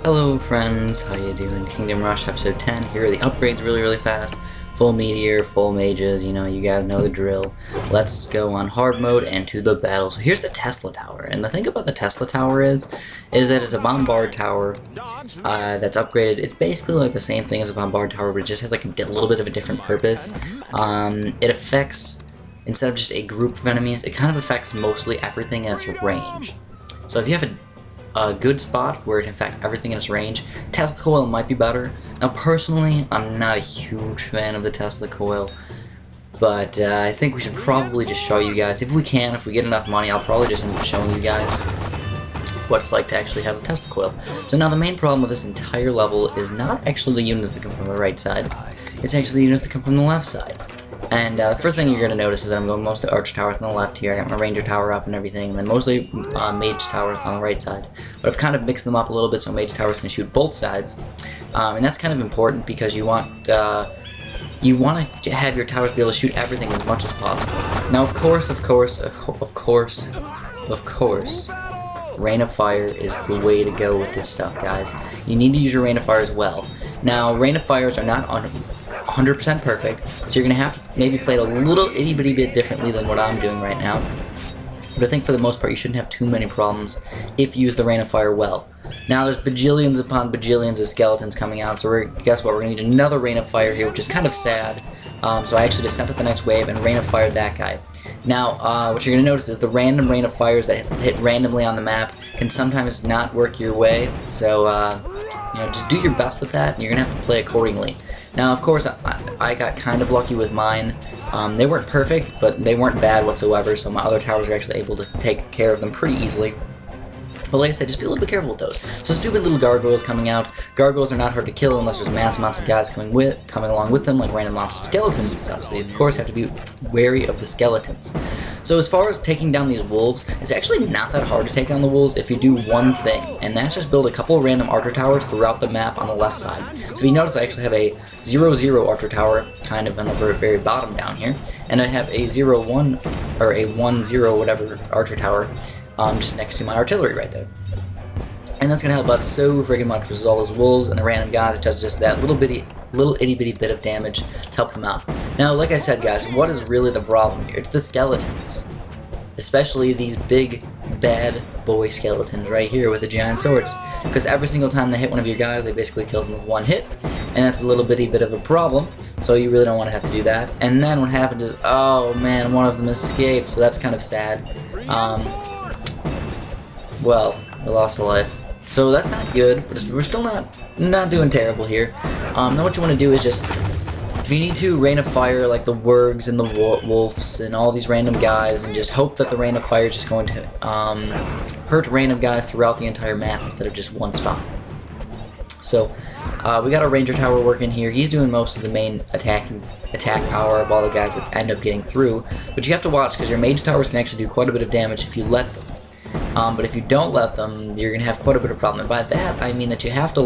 Hello friends, how you doing? Kingdom Rush episode 10. Here are the upgrades really fast. Full meteor, full mages, you guys know the drill. Let's go on hard mode and to the battle. So here's the Tesla Tower, and the thing about the Tesla Tower is that it's a bombard tower that's upgraded. It's basically like the same thing as a bombard tower, but it just has like a little bit of a different purpose. It affects, instead of just a group of enemies, it kind of affects mostly everything in its range. So if you have a good spot where it can affect everything in its range, Tesla Coil might be better. Now personally, I'm not a huge fan of the Tesla Coil, but I think we should probably just show you guys, if we get enough money, I'll probably just end up showing you guys what it's like to actually have the Tesla Coil. So now the main problem with this entire level is not actually the units that come from the right side, it's actually the units that come from the left side. And the first thing you're going to notice is that I'm going mostly Archer Towers on the left here. I got my Ranger Tower up and everything, and then mostly Mage Towers on the right side. But I've kind of mixed them up a little bit so Mage Towers can shoot both sides. And that's kind of important because you want to have your towers be able to shoot everything as much as possible. Now, of course, Rain of Fire is the way to go with this stuff, guys. You need to use your Rain of Fire as well. Now, Rain of Fires are not 100% perfect, so you're going to have to maybe play it a little itty-bitty bit differently than what I'm doing right now. But I think for the most part you shouldn't have too many problems if you use the Rain of Fire well. Now there's bajillions upon bajillions of skeletons coming out, so guess what, we're going to need another Rain of Fire here, which is kind of sad. So I actually just sent out the next wave and Rain of Fire that guy. Now, what you're going to notice is the random Rain of Fires that hit randomly on the map can sometimes not work your way, so just do your best with that, and you're going to have to play accordingly. Now, of course, I got kind of lucky with mine. They weren't perfect, but they weren't bad whatsoever, so my other towers were actually able to take care of them pretty easily. But like I said, just be a little bit careful with those. So stupid little gargoyles coming out. Gargoyles are not hard to kill unless there's mass amounts of guys coming along with them, like random mobs of skeletons and stuff. So you, of course, have to be wary of the skeletons. So as far as taking down these wolves, it's actually not that hard to take down the wolves if you do one thing, and that's just build a couple of random archer towers throughout the map on the left side. So if you notice, I actually have a 0-0 archer tower kind of on the very bottom down here, and I have a 0-1 or a 1-0 whatever archer tower just next to my artillery right there. And that's going to help out so friggin' much versus all those wolves and the random guys. It does just that little itty bitty bit of damage to help them out. Now, like I said, guys, what is really the problem here? It's the skeletons. Especially these big, bad boy skeletons right here with the giant swords. Because every single time they hit one of your guys, they basically kill them with one hit. And that's a little bitty bit of a problem. So you really don't want to have to do that. And then what happens is, oh man, one of them escaped. So that's kind of sad. Well, we lost a life. So that's not good, but we're still not doing terrible here. Now what you want to do is just, if you need to, Rain of Fire like the Wurgs and the Wolves and all these random guys, and just hope that the Rain of Fire is just going to hurt random guys throughout the entire map instead of just one spot. So we got our Ranger Tower working here. He's doing most of the main attack power of all the guys that end up getting through. But you have to watch, because your Mage Towers can actually do quite a bit of damage if you let them. But if you don't let them, you're going to have quite a bit of problem. And by that, I mean that you have to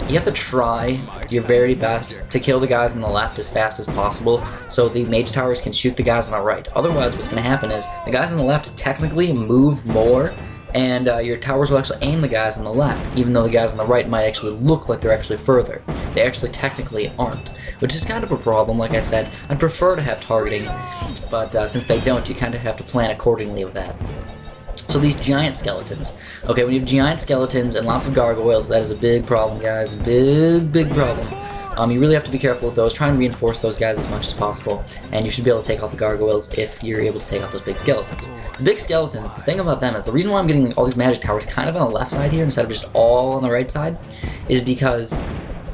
you have to try your very best to kill the guys on the left as fast as possible, so the Mage Towers can shoot the guys on the right. Otherwise, what's going to happen is the guys on the left technically move more, and your towers will actually aim the guys on the left, even though the guys on the right might actually look like they're actually further. They actually technically aren't, which is kind of a problem. Like I said, I'd prefer to have targeting, but since they don't, you kind of have to plan accordingly with that. So these giant skeletons. Okay, when you have giant skeletons and lots of gargoyles, that is a big problem, guys. Big problem. You really have to be careful with those. Try and reinforce those guys as much as possible, and you should be able to take out the gargoyles if you're able to take out those big skeletons. The big skeletons, the thing about them is, the reason why I'm getting all these magic towers kind of on the left side here instead of just all on the right side is because,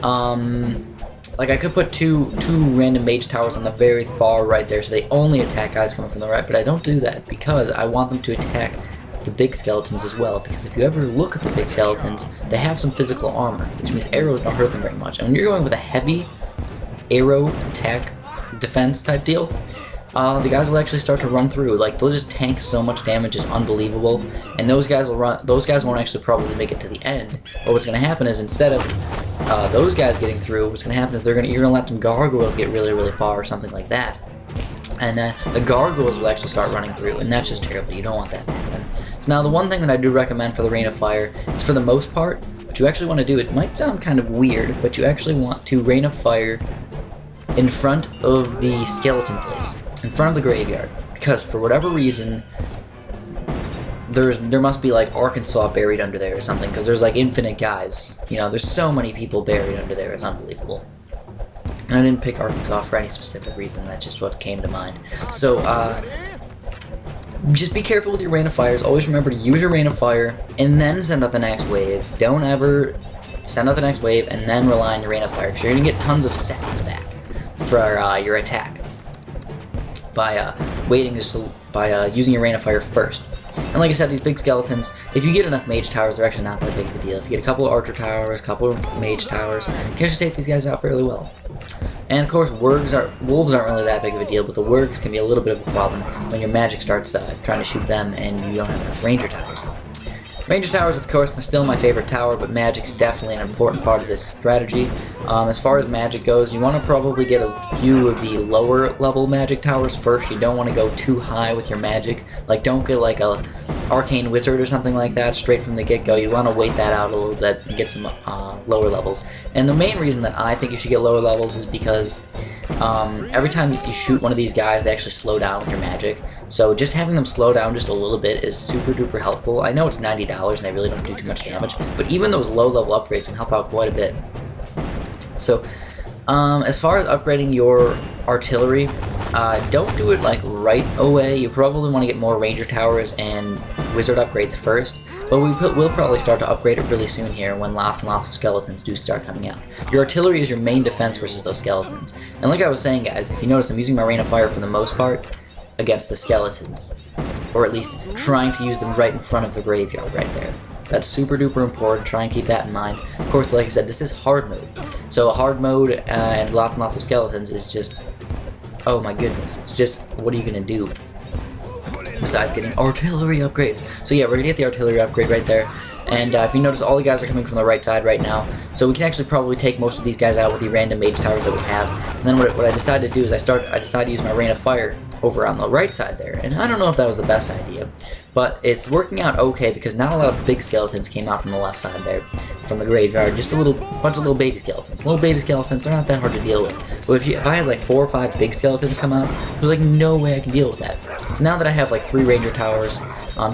like, I could put two random mage towers on the very far right there, so they only attack guys coming from the right, but I don't do that because I want them to attack the big skeletons as well, because if you ever look at the big skeletons, they have some physical armor, which means arrows don't hurt them very much. And when you're going with a heavy arrow attack defense type deal, the guys will actually start to run through. Like, they'll just tank so much damage, it's unbelievable. And those guys won't actually probably make it to the end. But what's going to happen is, instead of those guys getting through, what's going to happen is you're going to let them gargoyles get really far or something like that. And the gargoyles will actually start running through, and that's just terrible. You don't want that to happen. So now the one thing that I do recommend for the Rain of Fire is, for the most part, what you actually want to do, it might sound kind of weird, but you actually want to Rain of Fire in front of the skeleton place, in front of the graveyard, because for whatever reason, there must be like Arkansas buried under there or something, because there's like infinite guys. You know, there's so many people buried under there, it's unbelievable. And I didn't pick Arkansas for any specific reason, that's just what came to mind. So, just be careful with your Rain of Fires. Always remember to use your Rain of Fire, and then send out the next wave. Don't ever send out the next wave, and then rely on your Rain of Fire, because you're going to get tons of seconds back for your attack by using your Rain of Fire first. And like I said, these big skeletons, if you get enough mage towers, they're actually not that big of a deal. If you get a couple of archer towers, a couple of mage towers, you can actually take these guys out fairly well. And of course, wolves aren't really that big of a deal, but the wargs can be a little bit of a problem when your magic starts trying to shoot them and you don't have enough ranger towers. Ranger towers, of course, are still my favorite tower, but magic's definitely an important part of this strategy. As far as magic goes, you want to probably get a few of the lower level magic towers first. You don't want to go too high with your magic. Like, don't get like a arcane wizard or something like that straight from the get-go. You want to wait that out a little bit and get some lower levels. And the main reason that I think you should get lower levels is because every time you shoot one of these guys, they actually slow down with your magic. So just having them slow down just a little bit is super duper helpful. I know it's $90 and they really don't do too much damage, but even those low level upgrades can help out quite a bit. So as far as upgrading your artillery, don't do it like right away. You probably want to get more ranger towers and wizard upgrades first, but we'll probably start to upgrade it really soon here when lots and lots of skeletons do start coming out. Your artillery is your main defense versus those skeletons. And like I was saying, guys, if you notice, I'm using my Rain of Fire for the most part against the skeletons, or at least trying to use them right in front of the graveyard right there. That's super duper important. Try and keep that in mind. Of course, like I said, this is hard mode. So a hard mode and lots of skeletons is just, oh my goodness, it's just, what are you going to do besides getting artillery upgrades? So yeah, we're going to get the artillery upgrade right there. And if you notice, all the guys are coming from the right side right now. So we can actually probably take most of these guys out with the random mage towers that we have. And then what I decided to do is I decided to use my Rain of Fire over on the right side there. And I don't know if that was the best idea, but it's working out okay because not a lot of big skeletons came out from the left side there, from the graveyard. Just a bunch of little baby skeletons. Little baby skeletons are not that hard to deal with. But if I had like 4 or 5 big skeletons come out, there's like no way I can deal with that. So now that I have like 3 ranger towers,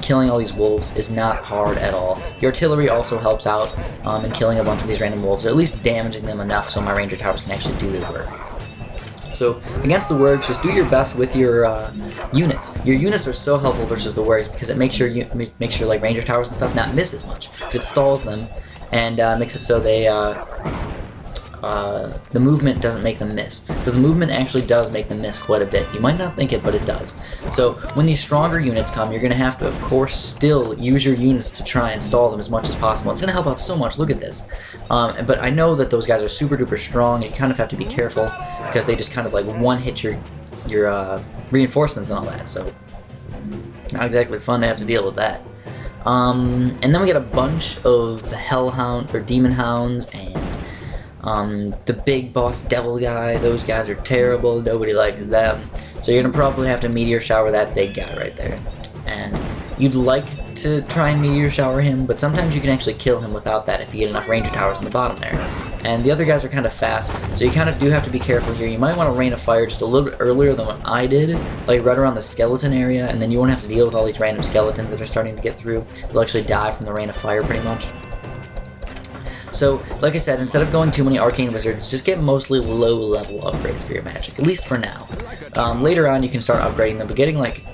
killing all these wolves is not hard at all. The artillery also helps out in killing a bunch of these random wolves, or at least damaging them enough so my ranger towers can actually do their work. So against the wargs, just do your best with your units. Your units are so helpful versus the wargs because it makes sure like ranger towers and stuff not miss as much, because it stalls them and makes it so they the movement doesn't make them miss, because the movement actually does make them miss quite a bit. You might not think it, but it does. So when these stronger units come, you're going to have to, of course, still use your units to try and stall them as much as possible. It's going to help out so much. Look at this. But I know that those guys are super duper strong, and you kind of have to be careful because they just kind of like one-hit your reinforcements and all that. So not exactly fun to have to deal with that. And then we get a bunch of hellhound or demon hounds and the big boss devil guy. Those guys are terrible. Nobody likes them. So you're going to probably have to meteor shower that big guy right there. And you'd like to try and meteor shower him, but sometimes you can actually kill him without that if you get enough ranger towers in the bottom there. And the other guys are kind of fast, so you kind of do have to be careful here. You might want to Rain of Fire just a little bit earlier than what I did, like right around the skeleton area, and then you won't have to deal with all these random skeletons that are starting to get through. They'll actually die from the Rain of Fire pretty much. So, like I said, instead of going too many arcane wizards, just get mostly low-level upgrades for your magic, at least for now. Later on, you can start upgrading them, but getting like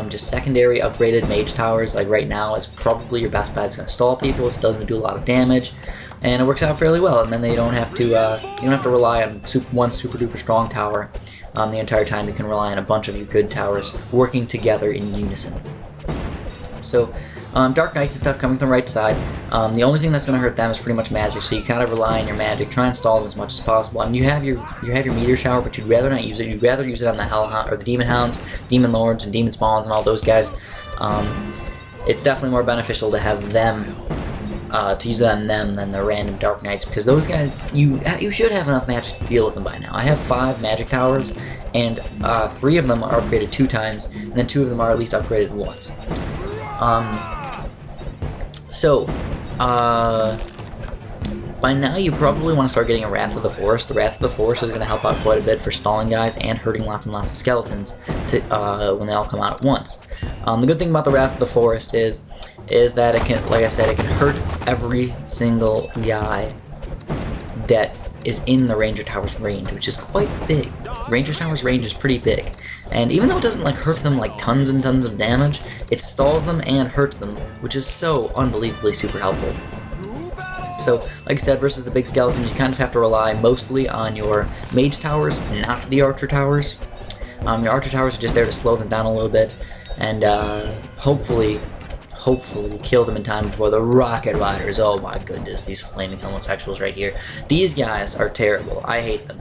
just secondary upgraded mage towers, like right now, is probably your best bet. It's going to stall people. It's still going to do a lot of damage, and it works out fairly well. And then they don't have to rely on one super duper strong tower the entire time. You can rely on a bunch of your good towers working together in unison. So. Dark Knights and stuff coming from the right side. The only thing that's going to hurt them is pretty much magic, so you kind of rely on your magic. Try and stall them as much as possible. I mean, you have your meteor shower, but you'd rather not use it. You'd rather use it on the hellhound or the demon hounds, demon lords, and demon spawns, and all those guys. It's definitely more beneficial to have them to use it on them than the random Dark Knights, because those guys, you should have enough magic to deal with them by now. I have 5 magic towers, and 3 of them are upgraded 2 times, and then 2 of them are at least upgraded once. By now you probably want to start getting a Wrath of the Forest. The Wrath of the Forest is going to help out quite a bit for stalling guys and hurting lots and lots of skeletons to, when they all come out at once. The good thing about the Wrath of the Forest is that it can, like I said, it can hurt every single guy that is in the Ranger Tower's range, which is quite big. Ranger Tower's range is pretty big. And even though it doesn't like hurt them like tons and tons of damage, it stalls them and hurts them, which is so unbelievably super helpful. So, like I said, versus the big skeletons, you kind of have to rely mostly on your mage towers, not the archer towers. Your archer towers are just there to slow them down a little bit, and hopefully kill them in time before the rocket riders. Oh my goodness, these flaming homosexuals right here. These guys are terrible. I hate them.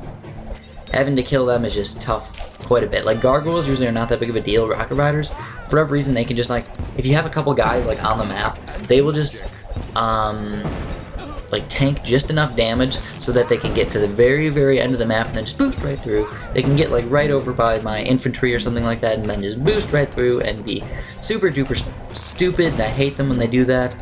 Having to kill them is just tough quite a bit. Like, gargoyles usually are not that big of a deal. Rocket riders, for whatever reason, they can just, like, if you have a couple guys, like, on the map, they will just, like, tank just enough damage so that they can get to the very, very end of the map and then just boost right through. They can get, like, right over by my infantry or something like that and then just boost right through and be super duper stupid, and I hate them when they do that.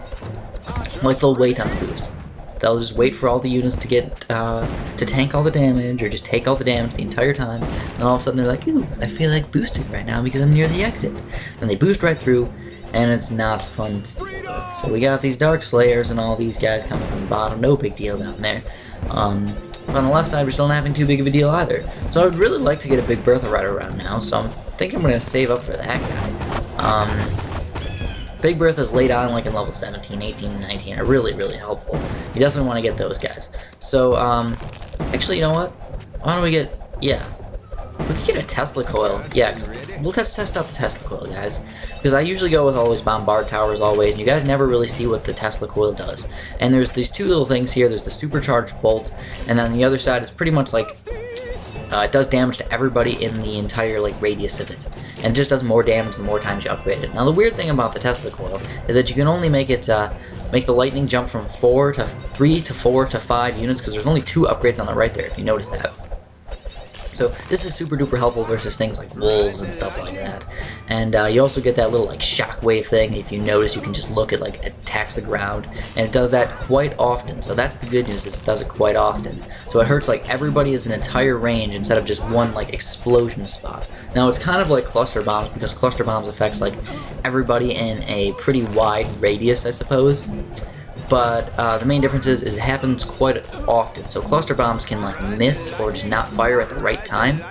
Like, they'll wait on the boost. They'll just wait for all the units to get, to tank all the damage, or just take all the damage the entire time, and all of a sudden they're like, ooh, I feel like boosting right now because I'm near the exit. Then they boost right through, and it's not fun to deal with. So we got these Dark Slayers and all these guys coming from the bottom, no big deal down there. But on the left side, we're still not having too big of a deal either. So I would really like to get a big Bertha Rider around now, so I think I'm going to save up for that guy. Big Bertha's late on, like in level 17, 18, 19, are really, really helpful. You definitely want to get those guys. So, actually, you know what? Why don't we get, yeah. We could get a Tesla Coil. Yeah, cause we'll test out the Tesla Coil, guys. Because I usually go with always Bombard Towers always, and you guys never really see what the Tesla Coil does. And there's these two little things here. There's the Supercharged Bolt, and then on the other side is pretty much like, it does damage to everybody in the entire, like, radius of it. And it just does more damage the more times you upgrade it. Now, the weird thing about the Tesla Coil is that you can only make it, make the lightning jump from 3 to 4 to 5 units, because there's only 2 upgrades on the right there, if you notice that. So this is super duper helpful versus things like wolves and stuff like that. And you also get that little like shockwave thing. If you notice, you can just look at like it attacks the ground, and it does that quite often. So that's the good news, is it does it quite often. So it hurts like everybody is an entire range instead of just one like explosion spot. Now it's kind of like cluster bombs, because cluster bombs affects like everybody in a pretty wide radius, I suppose. But the main difference is it happens quite often. So cluster bombs can like miss or just not fire at the right time,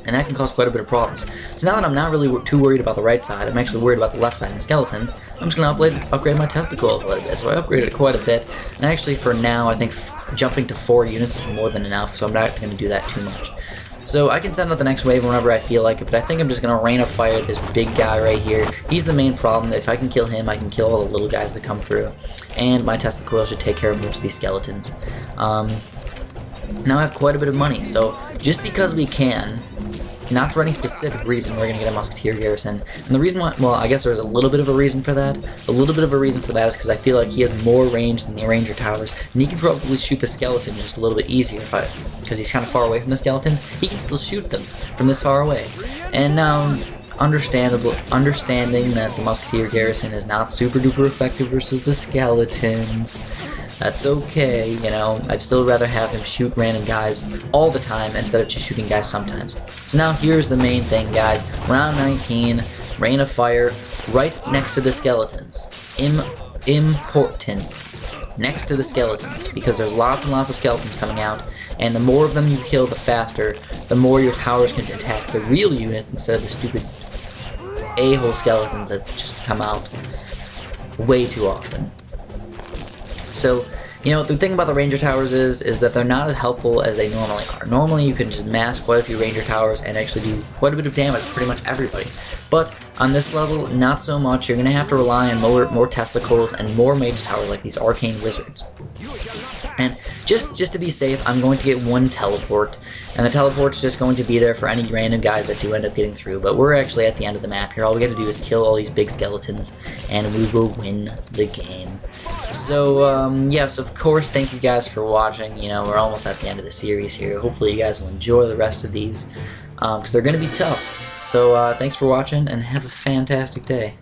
and that can cause quite a bit of problems. So now that I'm not really too worried about the right side, I'm actually worried about the left side and skeletons. I'm just going to upgrade my Tesla Coil a little bit. So I upgraded it quite a bit, and actually for now I think jumping to 4 units is more than enough, so I'm not going to do that too much. So I can send out the next wave whenever I feel like it, but I think I'm just going to Rain of Fire this big guy right here. He's the main problem. If I can kill him, I can kill all the little guys that come through. And my Tesla Coil should take care of most of these skeletons. Now I have quite a bit of money, so just because we can, not for any specific reason, we're going to get a Musketeer Garrison. And the reason why, well, I guess there's a little bit of a reason for that. A little bit of a reason for that is because I feel like he has more range than the Ranger Towers, and he can probably shoot the skeleton just a little bit easier because he's kind of far away from the skeletons. He can still shoot them from this far away. And now, understanding that the Musketeer Garrison is not super duper effective versus the skeletons, that's okay, you know. I'd still rather have him shoot random guys all the time instead of just shooting guys sometimes. So now here's the main thing, guys. Round 19, Rain of Fire, right next to the skeletons. Important. Next to the skeletons, because there's lots and lots of skeletons coming out, and the more of them you kill, the faster, the more your towers can attack the real units instead of the stupid a-hole skeletons that just come out way too often. So, you know, the thing about the Ranger Towers is that they're not as helpful as they normally are. Normally, you can just mass quite a few Ranger Towers and actually do quite a bit of damage to pretty much everybody. But on this level, not so much. You're going to have to rely on more Tesla Coils and more Mage Towers like these Arcane Wizards. And just to be safe, I'm going to get 1 teleport, and the teleport's just going to be there for any random guys that do end up getting through. But we're actually at the end of the map here. All we got to do is kill all these big skeletons, and we will win the game. So, yes, of course, thank you guys for watching. You know, we're almost at the end of the series here. Hopefully you guys will enjoy the rest of these, because they're going to be tough. So, thanks for watching, and have a fantastic day.